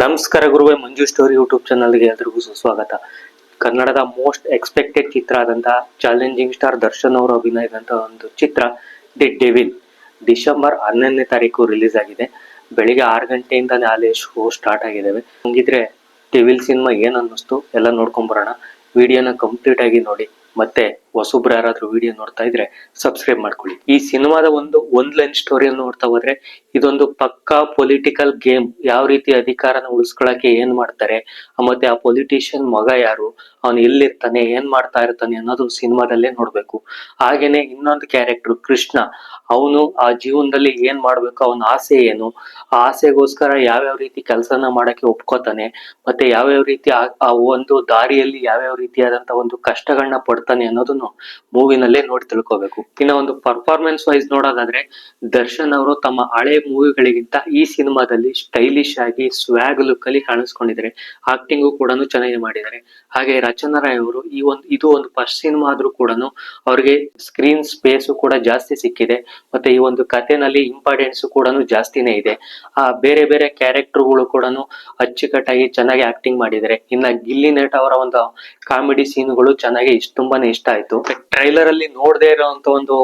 ನಮಸ್ಕಾರ ಗುರುವೆ, ಮಂಜು story YouTube ಚಾನಲ್ಗೆ ಎಲ್ರಿಗೂ ಸುಸ್ವಾಗತ. ಕನ್ನಡದ ಮೋಸ್ಟ್ ಎಕ್ಸ್ಪೆಕ್ಟೆಡ್ ಚಿತ್ರ ಆದಂತಹ ಚಾಲೆಂಜಿಂಗ್ ಸ್ಟಾರ್ ದರ್ಶನ್ ಅವರು ಅಭಿನಯದಂತಹ ಒಂದು ಚಿತ್ರ ದಿ ಡೆವಿಲ್ ಡಿಸೆಂಬರ್ 11ನೇ ತಾರೀಕು ರಿಲೀಸ್ ಆಗಿದೆ. ಬೆಳಿಗ್ಗೆ 6 ಗಂಟೆಯಿಂದಾನೇ ಆಲೇ ಶೋ ಸ್ಟಾರ್ಟ್ ಆಗಿದ್ದಾವೆ. ಹಂಗಿದ್ರೆ ಡೆವಿಲ್ ಸಿನಿಮಾ ಏನ್ ಅನ್ನಿಸ್ತು ಎಲ್ಲ ನೋಡ್ಕೊಂಡ್ ಬರೋಣ. ವಿಡಿಯೋನ ಕಂಪ್ಲೀಟ್ ಆಗಿ ನೋಡಿ. ಮತ್ತೆ ಹೊಸಬ್ರು ಯಾರಾದ್ರೂ ವಿಡಿಯೋ ನೋಡ್ತಾ ಇದ್ರೆ ಸಬ್ಸ್ಕ್ರೈಬ್ ಮಾಡ್ಕೊಳ್ಳಿ. ಈ ಸಿನಿಮಾದ ಒಂದ್ ಲೈನ್ ಸ್ಟೋರಿಯನ್ನು ನೋಡ್ತಾ ಹೋದ್ರೆ ಇದೊಂದು ಪಕ್ಕಾ ಪೊಲಿಟಿಕಲ್ ಗೇಮ್. ಯಾವ ರೀತಿ ಅಧಿಕಾರನ ಉಳಿಸ್ಕೊಳಕ್ಕೆ ಏನ್ ಮಾಡ್ತಾರೆ, ಮತ್ತೆ ಆ ಪೊಲಿಟಿಷಿಯನ್ ಮಗ ಯಾರು, ಅವನು ಎಲ್ಲಿರ್ತಾನೆ, ಏನ್ ಮಾಡ್ತಾ ಇರ್ತಾನೆ ಅನ್ನೋದು ಸಿನಿಮಾದಲ್ಲೇ ನೋಡ್ಬೇಕು. ಹಾಗೇನೆ ಇನ್ನೊಂದು ಕ್ಯಾರೆಕ್ಟರ್ ಕೃಷ್ಣ, ಅವನು ಆ ಜೀವನದಲ್ಲಿ ಏನ್ ಮಾಡ್ಬೇಕು, ಅವನ ಆಸೆ ಏನು, ಆ ಆಸೆಗೋಸ್ಕರ ಯಾವ್ಯಾವ ರೀತಿ ಕೆಲಸನ ಮಾಡಕ್ಕೆ ಒಪ್ಕೋತಾನೆ, ಮತ್ತೆ ಯಾವ್ಯಾವ ರೀತಿ ಆ ಒಂದು ದಾರಿಯಲ್ಲಿ ಯಾವ್ಯಾವ ರೀತಿಯಾದಂತ ಒಂದು ಕಷ್ಟಗಳನ್ನ ಪಡ್ತಾನೆ ಅನ್ನೋದನ್ನು ಮೂವಿನಲ್ಲೇ ನೋಡಿ ತಿಳ್ಕೊಬೇಕು. ಇನ್ನ ಒಂದು ಪರ್ಫಾರ್ಮೆನ್ಸ್ ವೈಸ್ ನೋಡೋದಾದ್ರೆ ದರ್ಶನ್ ಅವರು ತಮ್ಮ ಹಳೆ ಮೂವಿಗಳಿಗಿಂತ ಈ ಸಿನಿಮಾದಲ್ಲಿ ಸ್ಟೈಲಿಶ್ ಆಗಿ ಸ್ವ್ಯಾಗ್ ಲುಕ್ ಅಲ್ಲಿ ಕಾಣಿಸ್ಕೊಂಡಿದ್ದಾರೆ. ಆಕ್ಟಿಂಗು ಕೂಡ ಚೆನ್ನಾಗಿ ಮಾಡಿದ್ದಾರೆ. ಹಾಗೆ ರಚನಾ ರಾಯ್ ಅವರು ಇದು ಒಂದು ಫಸ್ಟ್ ಸಿನಿಮಾ ಆದ್ರೂ ಕೂಡ ಅವ್ರಿಗೆ ಸ್ಕ್ರೀನ್ ಸ್ಪೇಸ್ ಕೂಡ ಜಾಸ್ತಿ ಸಿಕ್ಕಿದೆ. ಮತ್ತೆ ಈ ಒಂದು ಕಥೆನಲ್ಲಿ ಇಂಪಾರ್ಟೆನ್ಸ್ ಕೂಡ ಜಾಸ್ತಿನೇ ಇದೆ. ಆ ಬೇರೆ ಬೇರೆ ಕ್ಯಾರೆಕ್ಟರ್ಗಳು ಕೂಡ ಅಚ್ಚುಕಟ್ಟಾಗಿ ಚೆನ್ನಾಗಿ ಆಕ್ಟಿಂಗ್ ಮಾಡಿದ್ದಾರೆ. ಇನ್ನ ಗಿಲ್ಲಿ ನಟ ಅವರ ಒಂದು ಕಾಮಿಡಿ ಸೀನ್ಗಳು ಚೆನ್ನಾಗಿ ತುಂಬಾನೇ ಇಷ್ಟ ಆಯ್ತು. ಟ್ರೈಲರ್ ಅಲ್ಲಿ ನೋಡದೇ ಇರೋಂತ ಒಂದು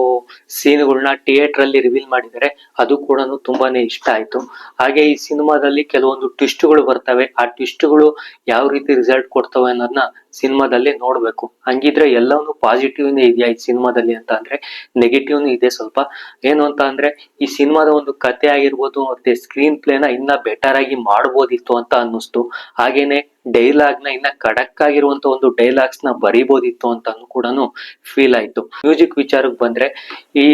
ಸೀನ್ಗಳನ್ನ ಥಿಯೇಟರ್ ಅಲ್ಲಿ ರಿವೀಲ್ ಮಾಡಿದ್ದಾರೆ, ಅದು ಕೂಡ ತುಂಬಾನೇ ಇಷ್ಟ ಆಯ್ತು. ಹಾಗೆ ಈ ಸಿನಿಮಾದಲ್ಲಿ ಕೆಲವೊಂದು ಟ್ವಿಸ್ಟ್ಗಳು ಬರ್ತವೆ. ಆ ಟ್ವಿಸ್ಟ್ಗಳು ಯಾವ ರೀತಿ ರಿಸಲ್ಟ್ ಕೊಡ್ತವೆ ಅನ್ನೋದನ್ನ ಸಿನಿಮಾದಲ್ಲಿ ನೋಡ್ಬೇಕು. ಹಂಗಿದ್ರೆ ಎಲ್ಲವೂ ಪಾಸಿಟಿವ್ನೇ ಇದೆಯಾ ಈ ಸಿನಿಮಾದಲ್ಲಿ ಅಂತ ಅಂದ್ರೆ ನೆಗೆಟಿವ್ನು ಇದೆ ಸ್ವಲ್ಪ. ಏನು ಅಂತ ಅಂದ್ರೆ ಈ ಸಿನಿಮಾದ ಒಂದು ಕತೆ ಆಗಿರ್ಬೋದು ಮತ್ತೆ ಸ್ಕ್ರೀನ್ ಪ್ಲೇನ ಇನ್ನ ಬೆಟರ್ ಆಗಿ ಮಾಡ್ಬೋದಿತ್ತು ಅಂತ ಅನ್ನಿಸ್ತು. ಹಾಗೇನೆ ಡೈಲಾಗ್ ನ ಇನ್ನ ಖಡಕ್ ಆಗಿರುವಂತ ಒಂದು ಡೈಲಾಗ್ಸ್ ನ ಬರಿಬೋದಿತ್ತು ಅಂತ ಕೂಡ ಫೀಲ್ ಆಯ್ತು. ಮ್ಯೂಸಿಕ್ ವಿಚಾರಕ್ಕೆ ಬಂದ್ರೆ ಈ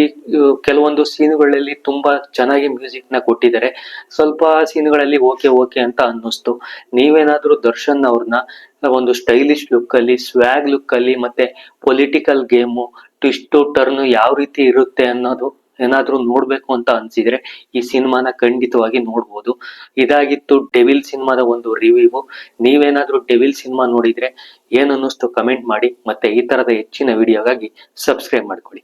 ಕೆಲವೊಂದು ಸೀನ್ಗಳಲ್ಲಿ ತುಂಬಾ ಚೆನ್ನಾಗಿ ಮ್ಯೂಸಿಕ್ ನ ಕೊಟ್ಟಿದ್ದಾರೆ. ಸ್ವಲ್ಪ ಸೀನ್ಗಳಲ್ಲಿ ಓಕೆ ಅಂತ ಅನ್ನಿಸ್ತು. ನೀವೇನಾದ್ರೂ ದರ್ಶನ್ ಅವ್ರನ್ನ ಒಂದು ಸ್ಟೈಲಿಶ್ ಲುಕ್ ಅಲ್ಲಿ, ಸ್ವ್ಯಾಗ್ ಲುಕ್ ಅಲ್ಲಿ, ಮತ್ತೆ ಪೊಲಿಟಿಕಲ್ ಗೇಮು, ಟ್ವಿಸ್ಟ್ ಟರ್ನ್ ಯಾವ ರೀತಿ ಇರುತ್ತೆ ಅನ್ನೋದು ಏನಾದ್ರೂ ನೋಡ್ಬೇಕು ಅಂತ ಅನ್ಸಿದ್ರೆ ಈ ಸಿನಿಮಾನ ಖಂಡಿತವಾಗಿ ನೋಡ್ಬೋದು. ಇದಾಗಿತ್ತು ಡೆವಿಲ್ ಸಿನಿಮಾದ ಒಂದು ರಿವ್ಯೂ. ನೀವೇನಾದ್ರೂ ಡೆವಿಲ್ ಸಿನಿಮಾ ನೋಡಿದ್ರೆ ಏನ್ ಅನ್ನಿಸ್ತು ಕಮೆಂಟ್ ಮಾಡಿ. ಮತ್ತೆ ಈ ತರದ ಹೆಚ್ಚಿನ ವಿಡಿಯೋಗಾಗಿ ಸಬ್ಸ್ಕ್ರೈಬ್ ಮಾಡ್ಕೊಳ್ಳಿ.